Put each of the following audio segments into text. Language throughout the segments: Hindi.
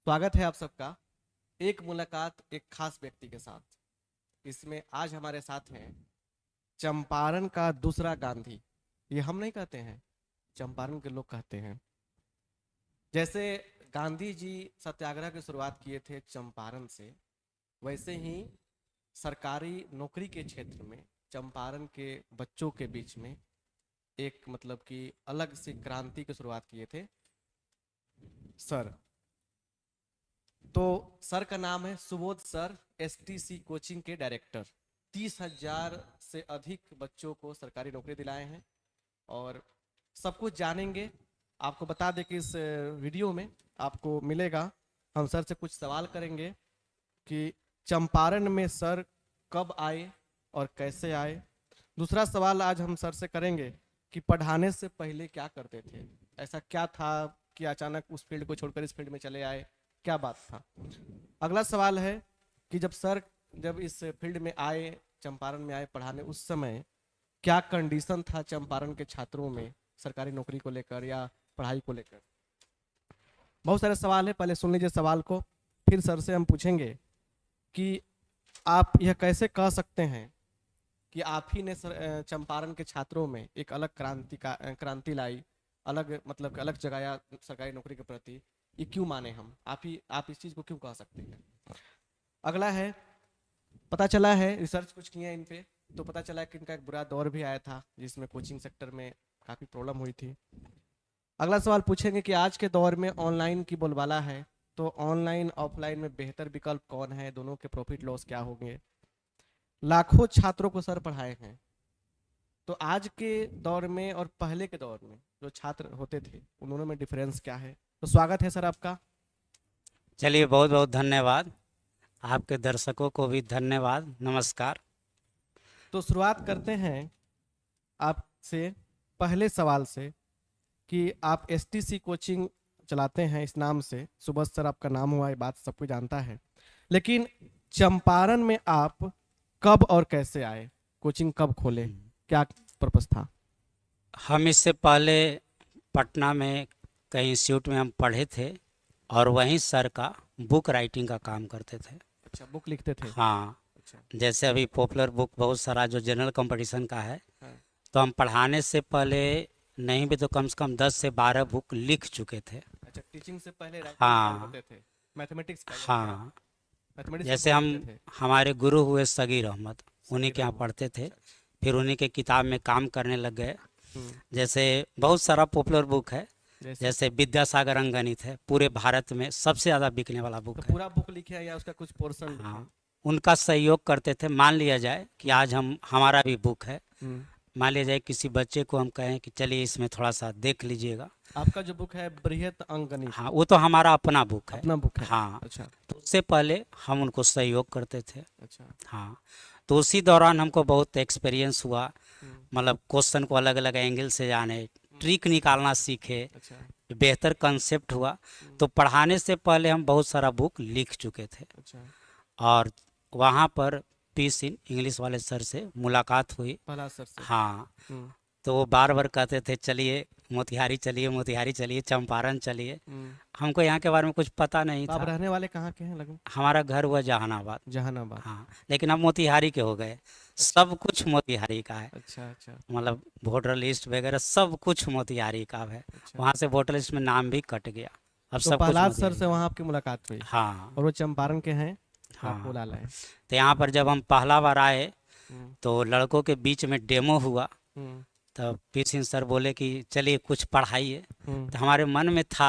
स्वागत है आप सबका एक मुलाकात एक खास व्यक्ति के साथ। इसमें आज हमारे साथ हैं चंपारण का दूसरा गांधी। ये हम नहीं कहते हैं, चंपारण के लोग कहते हैं। जैसे गांधी जी सत्याग्रह की शुरुआत किए थे चंपारण से, वैसे ही सरकारी नौकरी के क्षेत्र में चंपारण के बच्चों के बीच में एक मतलब कि अलग सी क्रांति की शुरुआत किए थे सर। तो सर का नाम है सुबोध सर, एसटीसी कोचिंग के डायरेक्टर। 30,000 से अधिक बच्चों को सरकारी नौकरी दिलाए हैं और सब कुछ जानेंगे। आपको बता दें कि इस वीडियो में आपको मिलेगा, हम सर से कुछ सवाल करेंगे कि चंपारण में सर कब आए और कैसे आए। दूसरा सवाल आज हम सर से करेंगे कि पढ़ाने से पहले क्या करते थे, ऐसा क्या था कि अचानक उस फील्ड को छोड़कर इस फील्ड में चले आए, क्या बात था। अगला सवाल है कि जब इस फील्ड में आए, चंपारण में आए पढ़ाने, उस समय क्या कंडीशन था चंपारण के छात्रों में सरकारी नौकरी को लेकर या पढ़ाई को लेकर। बहुत सारे सवाल है, पहले सुन लीजिए सवाल को, फिर सर से हम पूछेंगे कि आप यह कैसे कह सकते हैं कि आप ही ने चंपारण के छात्रों में एक अलग क्रांति लाई, अलग मतलब अलग जगाया सरकारी नौकरी के प्रति। ये क्यों माने हम, आप इस चीज को क्यों कह सकते हैं। अगला है, पता चला है रिसर्च कुछ किया इन पे, तो पता चला कि इनका एक बुरा दौर भी आया था जिसमें कोचिंग सेक्टर में काफी प्रॉब्लम हुई थी। अगला सवाल पूछेंगे कि आज के दौर में ऑनलाइन की बोलबाला है, तो ऑनलाइन ऑफलाइन में बेहतर विकल्प कौन है, दोनों के प्रॉफिट लॉस क्या होंगे। लाखों छात्रों को सर पढ़ाए हैं, तो आज के दौर में और पहले के दौर में जो छात्र होते थे उन दोनों में डिफरेंस क्या है। तो स्वागत है सर आपका। चलिए, बहुत बहुत धन्यवाद। आपके दर्शकों को भी धन्यवाद, नमस्कार। तो शुरुआत करते हैं आपसे पहले सवाल से कि आप एसटीसी कोचिंग चलाते हैं, इस नाम से सुबह सर आपका नाम हुआ, ये बात सब कोई जानता है। लेकिन चंपारण में आप कब और कैसे आए, कोचिंग कब खोले, क्या पर्पस था। हम इससे पहले पटना में कहीं इंस्टीट्यूट में हम पढ़े थे और वहीं सर का बुक राइटिंग का काम करते थे। अच्छा, बुक लिखते थे। हाँ, अच्छा। जैसे अभी पॉपुलर बुक बहुत सारा जो जनरल कंपटीशन का है, हाँ। तो हम पढ़ाने से पहले नहीं भी तो कम से कम 10 से 12 बुक लिख चुके थे। अच्छा, टीचिंग से पहले राइटिंग का काम हाँ करते थे, मैथमेटिक्स का या क्या, हाँ, मैथमेटिक्स की जैसे बुक लिखते हम थे। हमारे गुरु हुए सगीर अहमद, उन्हीं सगीर के यहाँ अहमद। पढ़ते थे। अच्छा अच्छा। फिर उन्हीं के किताब में काम करने लग गए। हम्म। जैसे बहुत सारा पॉपुलर बुक है, जैसे जैसे विद्यासागर अंगणित है, पूरे भारत में सबसे ज़्यादा बिकने वाला तो बुक है। पूरा बुक लिखे हैं या उसका कुछ पोर्शन लिखे हैं। हाँ, उनका सहयोग करते थे। मान लिया जाए कि हम्म। आज हम हमारा भी बुक है, हम्म। मान लिया जाए किसी बच्चे को हम कहें कि चलिए इसमें थोड़ा सा देख लीजिएगा। आपका जो बुक है बृहत अंकगणित, हाँ, वो तो हमारा अपना बुक है। अपना बुक है। हाँ, अच्छा। तो उससे पहले हम उनको सहयोग करते थे। अच्छा। हाँ, तो उसी दौरान हमको बहुत एक्सपीरियंस हुआ। हम्म। मतलब क्वेश्चन को अलग अलग एंगल से जाने, हम्म। ट्रिक निकालना सीखे, अच्छा। बेहतर कंसेप्ट हुआ। हम्म। तो पढ़ाने से पहले हम बहुत सारा बुक लिख चुके थे अच्छा। और वहाँ पर पी सिंह इंग्लिश वाले सर से मुलाकात हुई। पहला सर से। हाँ, हम्म। तो वो बार बार कहते थे चलिए मोतिहारी चलिए, मोतिहारी चलिए, चंपारण चलिए। हम्म। हमको यहाँ के बारे में कुछ पता नहीं तो आप था। रहने वाले कहाँ के हैं लगभग। हमारा घर हुआ जहानाबाद। जहानाबाद। हाँ, लेकिन अब मोतिहारी के हो गए। अच्छा सब कुछ मोतिहारी का है। अच्छा। अच्छा। मतलब वोटर लिस्ट वगैरह सब कुछ मोतिहारी का है। अच्छा। वहाँ से वोटर लिस्ट में नाम भी कट गया, अब तो सब कुछ प्रहलाद सर मोतिहारी से का। वहाँ आपकी मुलाकात हुई हाँ और वो चंपारण के हैं, तो आपको हाँ, बुला लाए। तो यहाँ पर जब हम पहला बार आए हम्म। तो लड़कों के बीच में डेमो हुआ। हम्म। तब पी सिंह सर बोले कि चलिए कुछ पढ़ाइए। हम्म। तो हमारे मन में था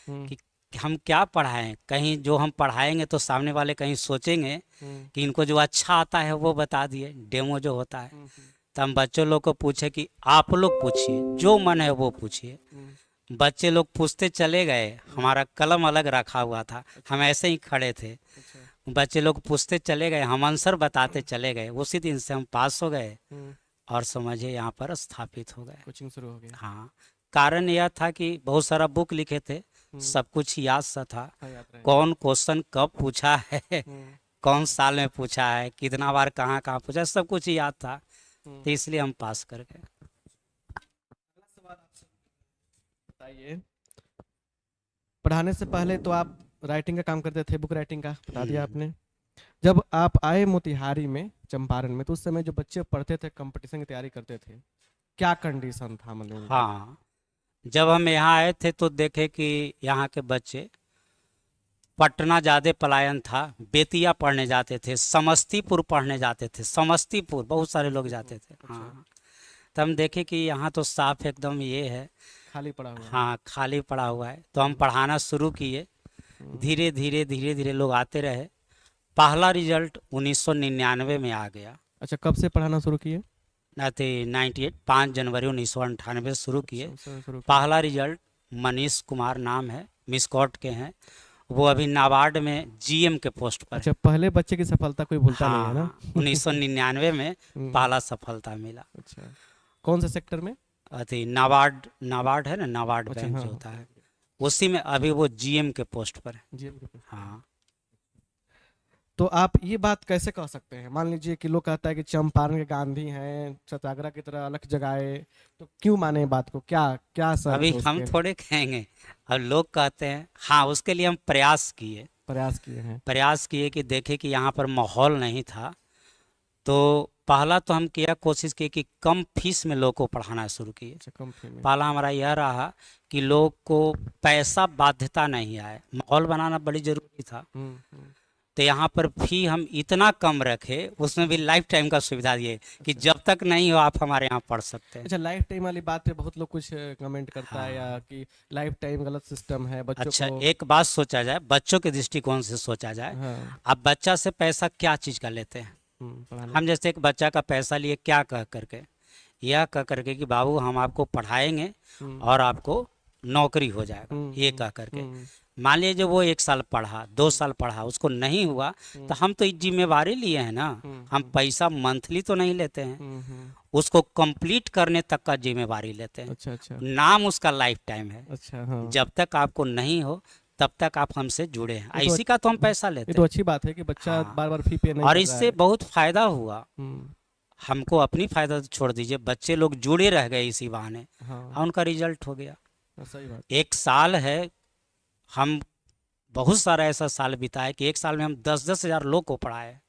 हम्म। कि हम क्या पढ़ाएं, कहीं जो हम पढ़ाएंगे तो सामने वाले कहीं सोचेंगे हम्म। कि इनको जो अच्छा आता है वो बता दिए, डेमो जो होता है। हम्म। तो हम बच्चों लोग को पूछे कि आप लोग पूछिए, जो मन है वो पूछिए। हम्म। बच्चे लोग पूछते चले गए, हम्म। हमारा कलम अलग रखा हुआ था, अच्छा। हम ऐसे ही खड़े थे। अच्छा। बच्चे लोग पूछते चले गए, हम आंसर बताते चले गए। उसी दिन से हम पास हो गए हम्म। और समझिए यहाँ पर स्थापित हो गए। कोचिंग शुरू हो गया। हाँ, कारण यह था कि बहुत सारा बुक लिखे थे, हम्म। सब कुछ याद सा था। हाँ, याद रहेगा। कौन क्वेश्चन कब पूछा है, हम्म। कौन साल में पूछा है, कितना बार कहाँ कहाँ पूछा है, सब कुछ याद था। हम्म। तो इसलिए हम पास कर गए। अगला सवाल आपसे बताइए, पढ़ाने से पहले तो आप राइटिंग का काम करते थे, बुक राइटिंग का बता दिया आपने। जब आप आए मोतिहारी में, चंपारण में, तो उस समय जो बच्चे पढ़ते थे, कंपटीशन की तैयारी करते थे, क्या कंडीशन था मतलब उनका? हाँ, जब हम यहाँ आए थे तो देखे कि यहाँ के बच्चे पटना ज़्यादा पलायन था, बेतिया पढ़ने जाते थे, समस्तीपुर पढ़ने जाते थे, समस्तीपुर बहुत सारे लोग जाते थे। अच्छा। हाँ, तब हम देखे कि यहाँ तो साफ एकदम ये है, खाली पड़ा हुआ है। हाँ खाली पड़ा हुआ है, तो हम पढ़ाना शुरू किए। धीरे धीरे धीरे धीरे लोग आते रहे। पहला रिजल्ट 1999 में आ गया। अच्छा, कब से पढ़ाना शुरू किए? 98 5 जनवरी 1998 शुरू किए। अच्छा, उस समय शुरू किया। पहला रिजल्ट मनीष कुमार नाम है, मिसकॉट के हैं, वो अभी नाबार्ड में जीएम के पोस्ट पर है। अच्छा, पहले बच्चे की सफलता कोई भूलता नहीं है ना। हाँ, 1999 में हम्म, पहला सफलता मिला। अच्छा, कौन से सेक्टर में? अति नाबार्ड, नाबार्ड है ना, नाबार्ड अच्छा, बैंक हाँ जो हाँ, होता है, उसी में अभी वो जीएम के पोस्ट पर है। जी। हाँ, तो आप ये बात कैसे कह सकते हैं? मान लीजिए कि लोग कहता है कि चंपारण के गांधी हैं, सत्याग्रह की तरह अलख जगाए, तो क्यों माने बात को? क्या क्या शर्त अभी है हम उसके? थोड़े कहेंगे, अब लोग कहते हैं। हाँ, उसके लिए हम प्रयास किए हैं। प्रयास किए कि देखे कि यहाँ पर माहौल नहीं था। तो पहला तो हम किया, कोशिश की कि कम फीस में लोग को पढ़ाना शुरू किए। अच्छा, कंपनी में। पहला हमारा यह रहा कि लोग को पैसा बाध्यता नहीं आए, माहौल बनाना बड़ी जरूरी था। तो यहाँ पर फी हम इतना कम रखे, उसमें भी लाइफ टाइम का सुविधा दिए कि अच्छा। जब तक नहीं हो आप हमारे यहाँ पढ़ सकते हैं। अच्छा, लाइफ टाइम वाली बात पे बहुत लोग कुछ कमेंट करता है, या हाँ, कि लाइफ टाइम गलत सिस्टम है बच्चों अच्छा को। एक बात सोचा जाए, बच्चों के दृष्टिकोण से सोचा जाए। हाँ। आप बच्चा से पैसा क्या चीज़ का लेते हैं? पढ़ाने। हम जैसे एक बच्चा का पैसा लिए क्या कह करके, यह कह करके कि बाबू हम आपको पढ़ाएंगे हम्म, और आपको नौकरी हो जाएगा, हम्म, ये कह करके। हम्म, मान लीजिए वो 1 साल पढ़ा, 2 साल पढ़ा, उसको नहीं हुआ, तो हम तो एक जिम्मेवारी लिए हैं ना। हम पैसा मंथली तो नहीं लेते हैं, उसको कंप्लीट करने तक का जिम्मेवारी लेते हैं। अच्छा अच्छा नाम उसका लाइफ टाइम है। अच्छा। हाँ, जब तक आपको नहीं हो तब तक आप हमसे जुड़े हैं, ये तो ऐसी का तो हम पैसा ये लेते तो हैं। अच्छी बात है कि बच्चा हाँ, बार बार फी पे नहीं और कर रहा इससे है। बहुत फायदा हुआ हम्म, हमको। अपनी फायदा तो छोड़ दीजिए, बच्चे लोग जुड़े रह गए इसी बहाने, हाँ, और उनका रिजल्ट हो गया। सही बात। 1 साल है, हम बहुत सारा ऐसा साल बिताए कि 1 साल में हम 10-10 हज़ार लोग को पढ़ाए।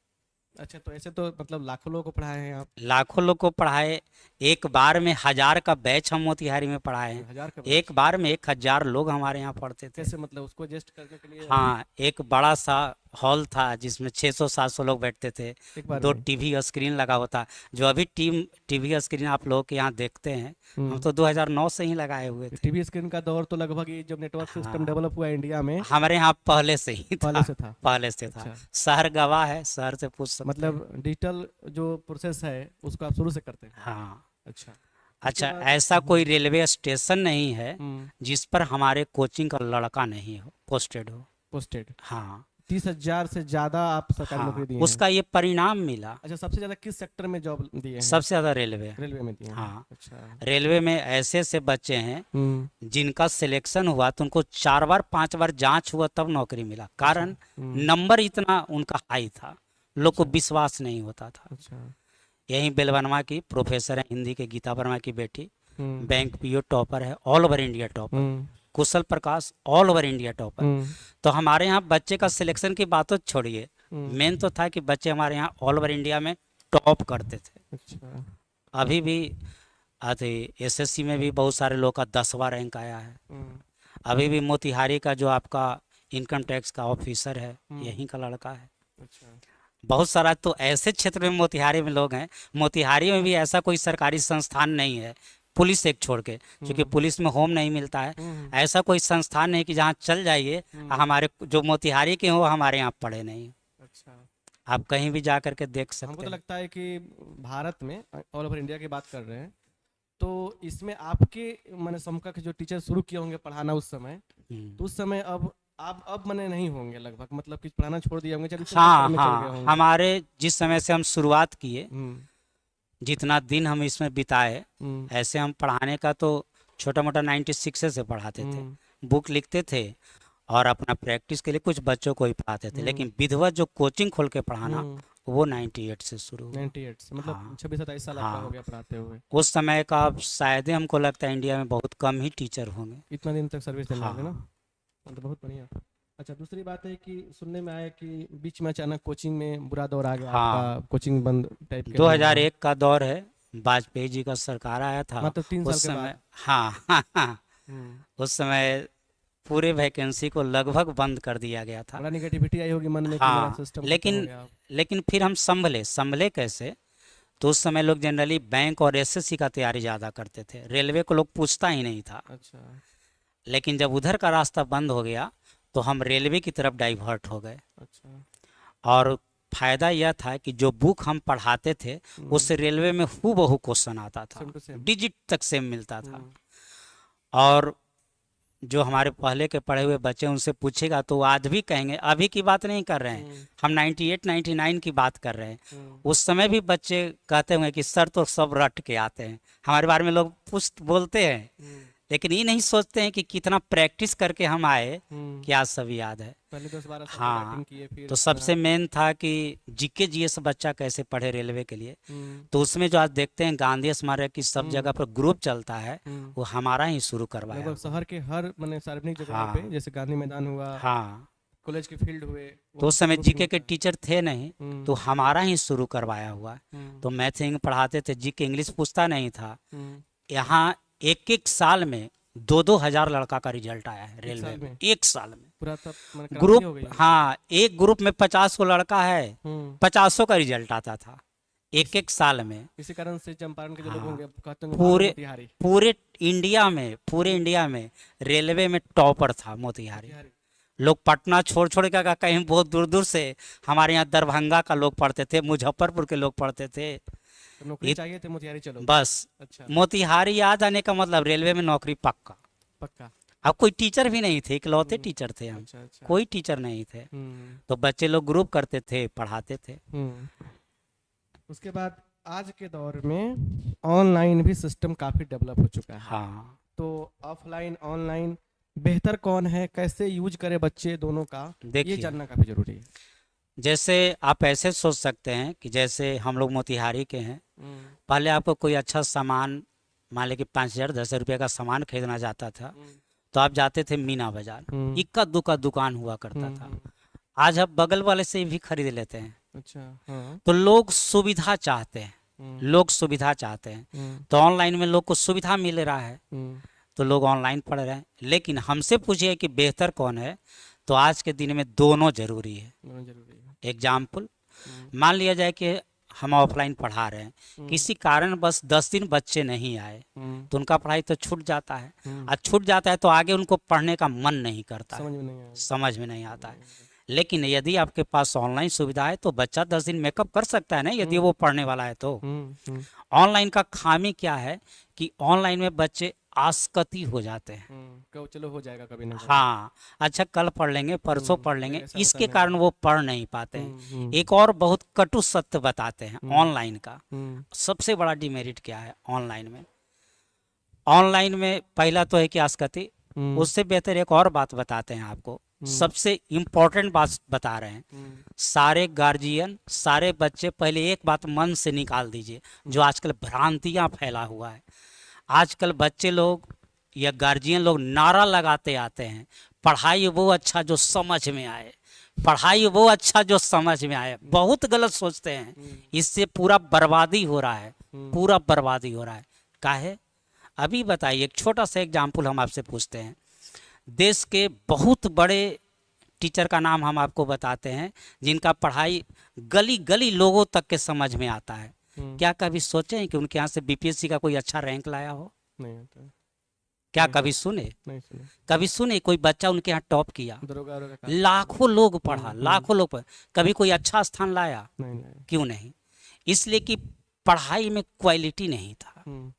अच्छा, तो ऐसे तो मतलब लाखों लोगों को पढ़ाए हैं आप। लाखों लोग को पढ़ाए। एक बार में 1000 का बैच हम मोतिहारी में पढ़ाए हैं। 1000 का एक बार में 1000 लोग हमारे यहाँ पढ़ते थे। कैसे, मतलब उसको एडजस्ट करने के लिए? हाँ, एक बड़ा सा हॉल था जिसमें 600-700 लोग बैठते थे। एक बार 2 में? टीवी स्क्रीन लगा होता, जो अभी टीवी स्क्रीन आप लोगों के यहाँ देखते हैं, हम तो 2009 से ही लगाए हुए थे। टीवी स्क्रीन का दौर तो लगभग ये जब नेटवर्क सिस्टम हाँ, डेवलप हुआ इंडिया में, हमारे यहाँ पहले से ही पहले था, से था। पहले से था। अच्छा, शहर गवाह है, शहर से पूछ सकते हैं। मतलब डिजिटल जो प्रोसेस है उसको आप शुरू से करते हैं? हाँ, अच्छा। अच्छा बाद- ऐसा कोई रेलवे स्टेशन नहीं है हम्म, जिस पर हमारे कोचिंग का लड़का नहीं हो, पोस्टेड हो। पोस्टेड। हाँ 30,000 से ज्यादा आप सरकारी नौकरी हाँ, दिए हैं? उसका ये परिणाम मिला। अच्छा, सबसे ज्यादा किस सेक्टर में जॉब दिए हैं? सबसे ज़्यादा रेलवे। रेलवे में दिए हैं? हाँ, अच्छा। रेलवे में ऐसे ऐसे बच्चे हैं हम्म, जिनका सिलेक्शन हुआ तो उनको 4 बार 5 बार जांच हुआ तब नौकरी मिला। कारण नंबर इतना उनका हाई था, लोग को विश्वास नहीं होता था। अच्छा। यहीं बेलवनवा की प्रोफेसर है हिंदी के, गीता वर्मा की बेटी, हम्म, बैंक पीओ टॉपर है, ऑल ओवर इंडिया टॉपर। हम्म, कुशल प्रकाश ऑल ओवर इंडिया टॉपर। हम्म, तो हमारे यहाँ बच्चे का सिलेक्शन की बात तो छोड़िए, हम्म, मेन तो था कि बच्चे हमारे यहाँ ऑल ओवर इंडिया में टॉप करते थे। अच्छा। अभी भी आते एसएससी में भी बहुत सारे लोग का 10वां रैंक आया है। हम्म, अभी भी मोतिहारी का जो आपका इनकम टैक्स का ऑफिसर है, हम्म, यहीं का लड़का है। अच्छा। बहुत सारा तो ऐसे क्षेत्र में मोतिहारी में लोग हैं। मोतिहारी में भी ऐसा कोई सरकारी संस्थान नहीं है, पुलिस एक छोड़ के, क्योंकि पुलिस में होम नहीं मिलता है। ऐसा कोई संस्थान नहीं कि जहाँ चल जाइए हमारे जो मोतिहारी के हो हमारे यहाँ पढ़े नहीं। अच्छा, आप कहीं भी जा करके देख हमको सकते तो हैं। लगता है कि भारत में ऑल ओवर इंडिया की बात कर रहे हैं, तो इसमें आपके मैंने समकक्ष जो टीचर शुरू किए होंगे पढ़ाना उस समय, तो उस समय अब मैंने नहीं होंगे लगभग, मतलब कि पढ़ाना छोड़ दिए होंगे, दूसरे हाँ सेक्टर में चल गए हाँ, होंगे। हमारे जिस समय से हम शुरुआत किए, हम्म, जितना दिन हम इसमें बिताए, हम्म, ऐसे हम पढ़ाने का तो छोटा मोटा 96 से पढ़ाते थे, हम्म, बुक लिखते थे और अपना प्रैक्टिस के लिए कुछ बच्चों को ही पढ़ाते थे। लेकिन विधिवत जो कोचिंग खोल के पढ़ाना, वो 98 से शुरू हुआ। 98 से, मतलब हाँ 26-27 साल आपका हो हाँ, गया पढ़ाते हुए। उस समय का अब शायद ही हमको लगता है इंडिया में बहुत कम ही टीचर होंगे। इतना दिन तक सर्विस देने वाले ना, हाँ, तो बहुत बढ़िया। अच्छा, दूसरी बात है कि सुनने में आया कि बीच में अचानक कोचिंग में बुरा दौर आ गया, हाँ, आपका कोचिंग बंद टाइप के लोग, हाँ 2001 का दौर है, वाजपेयी जी का सरकार आया था मतलब 3 साल उस के समय। बाद। हाँ हाँ हाँ, हम्म, उस समय पूरे वैकेंसी को लगभग बंद कर दिया गया था। बड़ा निगेटिविटी आई होगी मन में कि मेरा हाँ, सिस्टम खत्म हो लेकिन गया। लेकिन फिर हम संभले संभले कैसे? तो उस समय लोग जनरली बैंक और एसएससी का तैयारी ज़्यादा करते थे, रेलवे को लोग पूछता ही नहीं था। अच्छा। लेकिन जब उधर का रास्ता बंद हो गया तो हम रेलवे की तरफ डाइवर्ट हो गए। अच्छा। और फायदा यह था कि जो बुक हम पढ़ाते थे उससे रेलवे में हूबहू क्वेश्चन आता था, सेम टू सेम। डिजिट तक सेम मिलता था। और जो हमारे पहले के पढ़े हुए बच्चे उनसे पूछेगा तो वो आज भी कहेंगे, अभी की बात नहीं कर रहे हैं, हम 98 99 की बात कर रहे हैं। उस समय भी बच्चे कहते होंगे कि सर तो सब रट के आते हैं, हमारे बारे में लोग पूछ बोलते हैं, लेकिन ये नहीं सोचते हैं कि कितना प्रैक्टिस करके हम आए कि आज सब याद है। पहले 10 12 साल की हाँ, बैटिंग किए, फिर तो सबसे मेन था कि जीके जीएस बच्चा कैसे पढ़े रेलवे के लिए। तो उसमें जो आज देखते हैं गांधी स्मारक की सब जगह पर ग्रुप चलता है, वो हमारा ही शुरू करवाया लगभग हुआ। शहर के हर मैंने सार्वजनिक जगहों हाँ पे, जैसे गांधी मैदान हुआ, हाँ, कॉलेज के फील्ड हुए, तो वहाँ उस पे समय ग्रुप जीके होता के है। टीचर थे नहीं, तो हमारा ही शुरू करवाया हुआ है। तो मैथ इंग्लिश पढ़ाते थे, जीके इंग्लिश पूछता नहीं था। यहाँ एक एक साल में 2-2 हज़ार लड़का का रिजल्ट आया है रेलवे साल में, में एक साल में। पूरा तब मैंने क्रांति हो ग्रुप, गई है। हाँ, एक ग्रुप में 50 को लड़का है, 50 का रिजल्ट आता था एक एक साल में। इसी कारण से चंपारण के जो लोग हाँ, होंगे कहते होंगे भागो पूरे मोतिहारी। पूरे इंडिया में रेलवे में टॉपर था मोतिहारी। मोतिहारी। लोग पटना छोड़ छोड़ के कहीं बहुत दूर दूर से हमारे यहाँ दरभंगा का लोग पढ़ते थे, मुजफ्फरपुर के लोग पढ़ते थे। तो नौकरी चाहिए थे, मोतिहारी चलो। बस अच्छा। मोतिहारी आ जाने का मतलब रेलवे में नौकरी पक्का। पक्का। अब कोई टीचर भी नहीं थे, इकलौते टीचर थे हम, अच्छा अच्छा। कोई टीचर नहीं थे। तो बच्चे लोग ग्रुप करते थे, पढ़ाते थे। उसके बाद आज के दौर में ऑनलाइन भी सिस्टम काफ़ी डेवलप हो चुका है। हाँ, तो ऑफलाइन ऑनलाइन बेहतर कौन है, कैसे यूज करे बच्चे दोनों का, ये देखिए, जानना काफ़ी ज़रूरी है। जैसे आप ऐसे सोच सकते हैं कि जैसे हम लोग मोतिहारी के हैं, पहले आपको कोई अच्छा सामान, मान लें कि 5,000 10,000 रुपये का सामान खरीदना चाहता था तो आप जाते थे मीना बाजार, इक्का दुक्का दुकान हुआ करता था। आज आप बगल वाले से भी खरीद लेते हैं। अच्छा। हाँ। तो लोग सुविधा चाहते हैं, लोग सुविधा चाहते हैं, तो ऑनलाइन में लोग को सुविधा मिल रहा है, तो लोग ऑनलाइन पढ़ रहे हैं। लेकिन हमसे पूछिए कि बेहतर कौन है, तो आज के दिन में दोनों जरूरी है। दोनों जरूरी है। एग्जाम्पल, मान लिया जाए कि हम ऑफलाइन पढ़ा रहे हैं, किसी कारण बस 10 दिन बच्चे नहीं आए, तो उनका पढ़ाई तो छूट जाता है। और छूट जाता है तो आगे उनको पढ़ने का मन नहीं करता है, समझ में नहीं आया। समझ में नहीं आता है। लेकिन यदि आपके पास ऑनलाइन सुविधा है तो बच्चा 10 दिन मेकअप कर सकता है ना, यदि वो पढ़ने वाला है तो। ऑनलाइन का खामी क्या है कि ऑनलाइन में बच्चे आसकती हो जाते हैं। कहो चलो हो जाएगा कभी ना कभी। हाँ, अच्छा कल पढ़ लेंगे, परसों पढ़ लेंगे, ऐसा होता इसके नहीं कारण वो पढ़ नहीं पाते हैं। एक और बहुत कटु सत्य बताते हैं ऑनलाइन का। सबसे बड़ा डिमेरिट क्या है ऑनलाइन में? ऑनलाइन में पहला तो है कि आसकती, उससे बेहतर एक और बात बताते हैं आपको, सबसे इम्पोर्टेंट बात बता रहे हैं। सारे गार्जियन, सारे बच्चे, पहले एक बात मन से निकाल दीजिए, जो आजकल भ्रांतियां फैला हुआ है। आजकल बच्चे लोग या गार्जियन लोग नारा लगाते आते हैं, पढ़ाई वो अच्छा जो समझ में आए, पढ़ाई वो अच्छा जो समझ में आए। बहुत गलत सोचते हैं, इससे पूरा बर्बादी हो रहा है, पूरा बर्बादी हो रहा है। काहे? अभी बताइए, एक छोटा सा एग्जाम्पल हम आपसे पूछते हैं। देश के बहुत बड़े टीचर का नाम हम आपको बताते हैं, जिनका पढ़ाई गली गली लोगों तक के समझ में आता है। क्या कभी सोचे हैं कि उनके यहाँ से बीपीएससी का कोई अच्छा रैंक लाया हो? नहीं आता। क्या कभी सुने? नहीं सुने। कभी सुने कोई बच्चा उनके यहाँ टॉप किया? दरोगा वरोगा का। लाखों लोग पढ़ा, लाखों लोग पढ़ा, कभी कोई अच्छा स्थान लाया? नहीं। क्यों नहीं? इसलिए कि पढ़ाई में क्वालिटी नहीं था।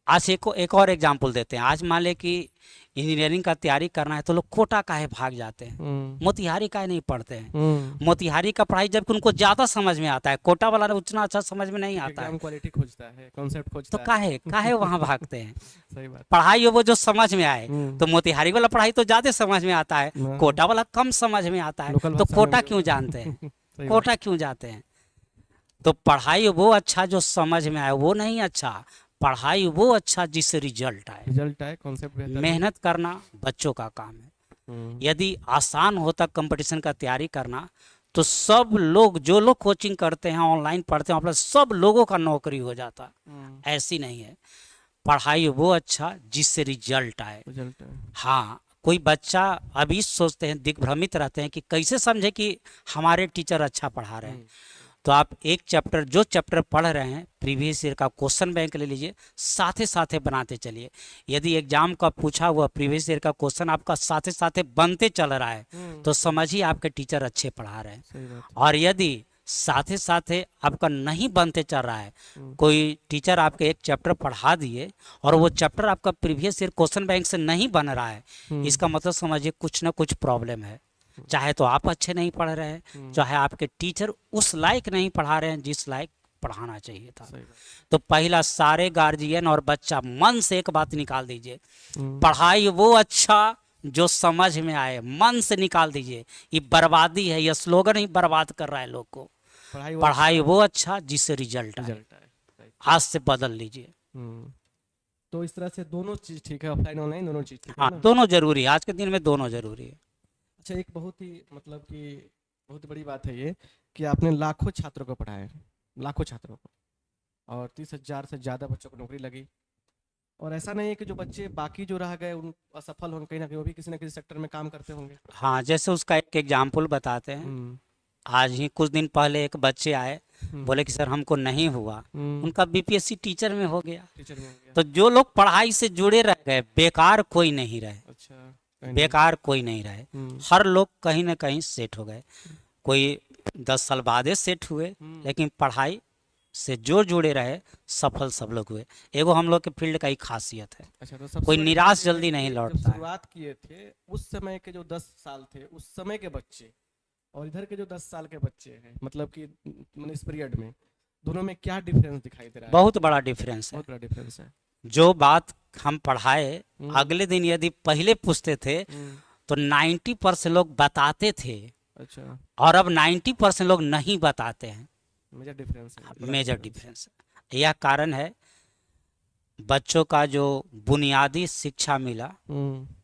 आज एक और एग्जाम्पल देते हैं। आज मान ले कि इंजीनियरिंग का तैयारी करना है तो लोग कोटा काहे भाग जाते हैं, मोतिहारी काहे नहीं पढ़ते हैं? मोतिहारी का पढ़ाई जबकि उनको ज्यादा समझ में आता है, कोटा वाला उतना अच्छा समझ में नहीं आता है। क्वालिटी खोजता है, कॉन्सेप्ट खोजता तो है। काहे वहाँ भागते हैं? सही बात। पढ़ाई वो जो समझ में आए, तो मोतिहारी वाला पढ़ाई तो ज्यादा समझ में आता है, कोटा वाला कम समझ में आता है। तो कोटा क्यों जानते हैं? कोटा क्यों जाते हैं? तो पढ़ाई वो अच्छा जो समझ में आए, वो नहीं अच्छा। पढ़ाई वो अच्छा जिससे रिजल्ट आए। रिजल्ट आए, कॉन्सेप्ट बेहतर। मेहनत करना बच्चों का काम है। यदि आसान होता कंपटीशन का तैयारी करना तो सब लोग, जो लोग कोचिंग करते हैं, ऑनलाइन पढ़ते हैं, सब लोगों का नौकरी हो जाता। ऐसी नहीं है। पढ़ाई वो अच्छा जिससे रिजल्ट आए। रिजल्ट है। हाँ, कोई बच्चा अभी सोचते हैं, दिग्भ्रमित रहते हैं कि कैसे समझे कि हमारे टीचर अच्छा पढ़ा रहे हैं। तो आप एक चैप्टर, जो चैप्टर पढ़ रहे हैं, प्रीवियस ईयर का क्वेश्चन बैंक ले लीजिए, साथे साथे बनाते चलिए। यदि एग्जाम का पूछा हुआ प्रीवियस ईयर का क्वेश्चन आपका साथे साथे बनते चल रहा है तो समझिए आपके टीचर अच्छे पढ़ा रहे हैं। सही बात है। और यदि साथे साथे आपका नहीं बनते चल रहा है, कोई टीचर आपके एक चैप्टर पढ़ा दिए और वो चैप्टर आपका प्रीवियस ईयर क्वेश्चन बैंक से नहीं बन रहा है, इसका मतलब समझिए कुछ ना कुछ प्रॉब्लम है। चाहे तो आप अच्छे नहीं पढ़ रहे हैं, चाहे आपके टीचर उस लायक नहीं पढ़ा रहे हैं जिस लायक पढ़ाना चाहिए था। सही बात। तो पहला, सारे गार्जियन और बच्चा मन से एक बात निकाल दीजिए, हम्म, पढ़ाई वो अच्छा जो समझ में आए, मन से निकाल दीजिए। ये बर्बादी है, यह स्लोगन ही बर्बाद कर रहा है लोग को। पढ़ाई वो अच्छा जिससे रिजल्ट आए। रिजल्ट आए। Right. आज से बदल लीजिए। तो इस तरह से दोनों चीज ठीक है, ऑफलाइन ऑनलाइन दोनों चीज ठीक है हाँ, ना। दोनों जरूरी है, आज के दिन में दोनों जरूरी है। अच्छा, एक बहुत ही मतलब कि बहुत बड़ी बात है ये कि आपने लाखों छात्रों को पढ़ाया है, लाखों छात्रों को, और 30,000 से ज़्यादा बच्चों को नौकरी लगी। और ऐसा नहीं है कि जो बच्चे बाकी जो रह गए उन असफल होंगे, कहीं ना कहीं वो भी किसी ना किसी सेक्टर में काम करते होंगे। हाँ, जैसे उसका एक एग्जाम्पल बताते हैं। आज ही कुछ दिन पहले एक बच्चे आए, बोले कि सर हमको नहीं हुआ, उनका बीपीएससी टीचर में हो गया। टीचर में हो गया। तो जो लोग पढ़ाई से जुड़े रह गए, बेकार कोई नहीं रहे। अच्छा, कहीं बेकार कोई नहीं रहे, नहीं। हर लोग कहीं ना कहीं सेट हो गए। कोई 10 साल बाद सेट हुए, लेकिन पढ़ाई से जो जुड़े रहे सफल सब लोग हुए। एगो हम लोग के फील्ड का ही खासियत है, अच्छा, तो सबसे कोई बड़ी निराश बात ये है जल्दी नहीं कि लौटता जब है। शुरुआत किए थे उस समय के जो 10 साल थे उस समय के बच्चे और इधर के जो 10 साल के बच्चे हैं, मतलब कि इस पीरियड में दोनों में क्या डिफरेंस दिखाई दे रहा है? बहुत बड़ा डिफरेंस है। बहुत बड़ा डिफरेंस है। जो बात हम पढ़ाए, अगले दिन यदि पहले पूछते थे तो 90% लोग बताते थे, अच्छा, और अब 90% लोग नहीं बताते हैं। मेजर डिफरेंस है, बड़ा मेजर difference डिफरेंस है। यह कारण है, बच्चों का जो बुनियादी शिक्षा मिला, है।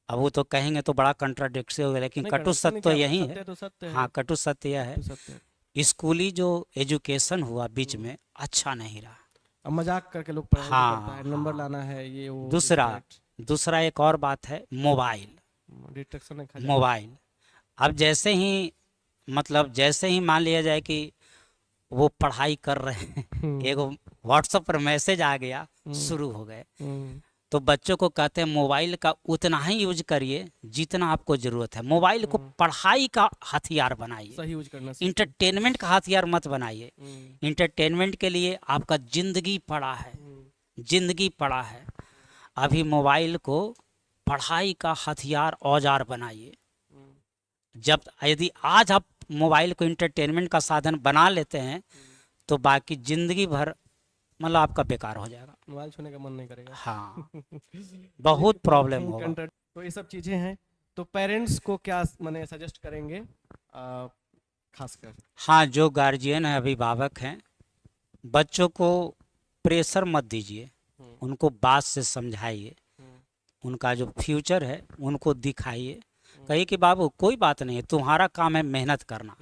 अब वो तो कहेंगे तो बड़ा कंट्राडिक्शन होगा, लेकिन नहीं, कटु नहीं सत्य तो क्या यही सत्य है। तो सत्य है। हाँ, कटु सत्य यह है, तो सत्य है। स्कूली जो एजुकेशन हुआ बीच में अच्छा नहीं रहा। अब मजाक करके लोग पढ़ाई भी करता है, हाँ, नंबर हाँ। लाना है, ये वो दूसरा दूसरा एक और बात है, मोबाइल। डिस्ट्रक्शन है मोबाइल अब जैसे ही, मतलब जैसे ही मान लिया जाए कि वो पढ़ाई कर रहे हैं, एगो व्हाट्सएप पर मैसेज आ गया, शुरू हो गए। तो बच्चों को कहते हैं मोबाइल का उतना ही यूज करिए जितना आपको जरूरत है। मोबाइल को पढ़ाई का हथियार बनाइए, सही यूज करना सीखिए। इंटरटेनमेंट का हथियार मत बनाइए। इंटरटेनमेंट के लिए आपका जिंदगी पड़ा है, जिंदगी पड़ा है। अभी मोबाइल को पढ़ाई का हथियार, औजार बनाइए। जब यदि आज आप मोबाइल को इंटरटेनमेंट का साधन बना लेते हैं तो बाकी जिंदगी भर मतलब आपका बेकार हो जाएगा। मोबाइल छूने का मन नहीं करेगा। हाँ, बहुत प्रॉब्लम होगा। तो ये सब चीजें हैं। तो पेरेंट्स को क्या माने सजेस्ट करेंगे खासकर? हाँ, जो गार्जियन है, अभिभावक हैं, बच्चों को प्रेशर मत दीजिए, उनको बात से समझाइए, उनका जो फ्यूचर है उनको दिखाइए। कहिए कि बाबू कोई बात नहीं है, तुम्हारा काम है मेहनत करना,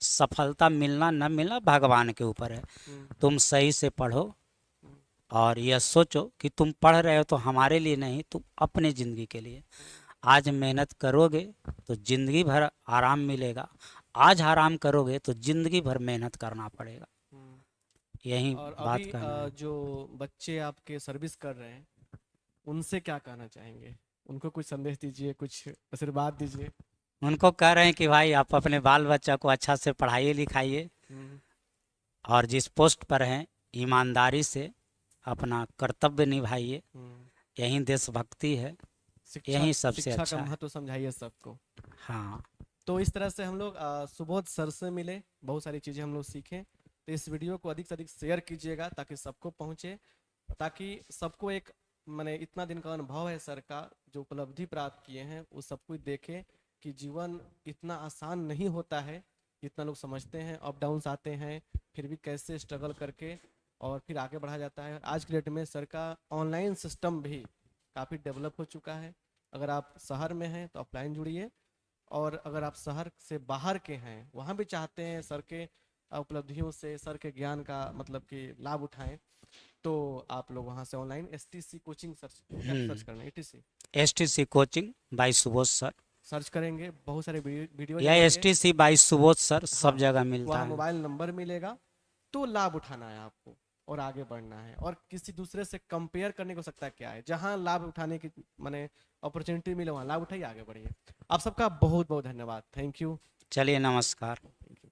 सफलता मिलना न मिलना भगवान के ऊपर है। तुम सही से पढ़ो और यह सोचो कि तुम पढ़ रहे हो तो हमारे लिए नहीं, तुम अपने ज़िंदगी के लिए। आज मेहनत करोगे तो ज़िंदगी भर आराम मिलेगा, आज आराम करोगे तो ज़िंदगी भर मेहनत करना पड़ेगा। यही और बात अभी कहना है। जो बच्चे आपके सर्विस कर रहे हैं उनसे क्या कहना चाहेंगे? उनको कुछ संदेश दीजिए, कुछ आशीर्वाद दीजिए। उनको कह रहे हैं कि भाई आप अपने बाल बच्चा को अच्छा से पढ़ाइए लिखाइए, और जिस पोस्ट पर हैं ईमानदारी से अपना कर्तव्य निभाइए। यही देशभक्ति है, यही सबसे शिक्षा अच्छा का है। महत्व समझाइए सबको। हाँ, तो इस तरह से हम लोग सुबोध सर से मिले, बहुत सारी चीज़ें हम लोग सीखें। तो इस वीडियो को अधिक से अधिक शेयर कीजिएगा ताकि सबको पहुँचे, ताकि सबको एक मैंने इतना दिन का अनुभव है सर का, जो उपलब्धि प्राप्त किए हैं वो सब कुछ देखें कि जीवन इतना आसान नहीं होता है जितना लोग समझते हैं। अप डाउन्स आते हैं, फिर भी कैसे स्ट्रगल करके और फिर आगे बढ़ा जाता है। आज के डेट में सर का ऑनलाइन सिस्टम भी काफ़ी डेवलप हो चुका है। अगर आप शहर में हैं तो ऑफलाइन जुड़िए, और अगर आप शहर से बाहर के हैं, वहाँ भी चाहते हैं सर के उपलब्धियों से, सर के ज्ञान का मतलब कि लाभ उठाएं, तो आप लोग वहाँ से ऑनलाइन एसटीसी कोचिंग सर्च, क्या सर्च करना है, ATC STC coaching by Subodh sir search करेंगे, बहुत सारे वीडियो या मिलेंगे। एसटीसी बाई सुबोध सर, सब हाँ, जगह मिलता वहाँ है। मोबाइल नंबर मिलेगा, तो लाभ उठाना है आपको और आगे बढ़ना है, और किसी दूसरे से कंपेयर करने को सकता है क्या है, जहाँ लाभ उठाने की माने अपॉर्चुनिटी मिले वहाँ लाभ उठाइए, आगे बढ़िए। आप सबका बहुत बहुत धन्यवाद, थैंक यू। चलिए नमस्कार।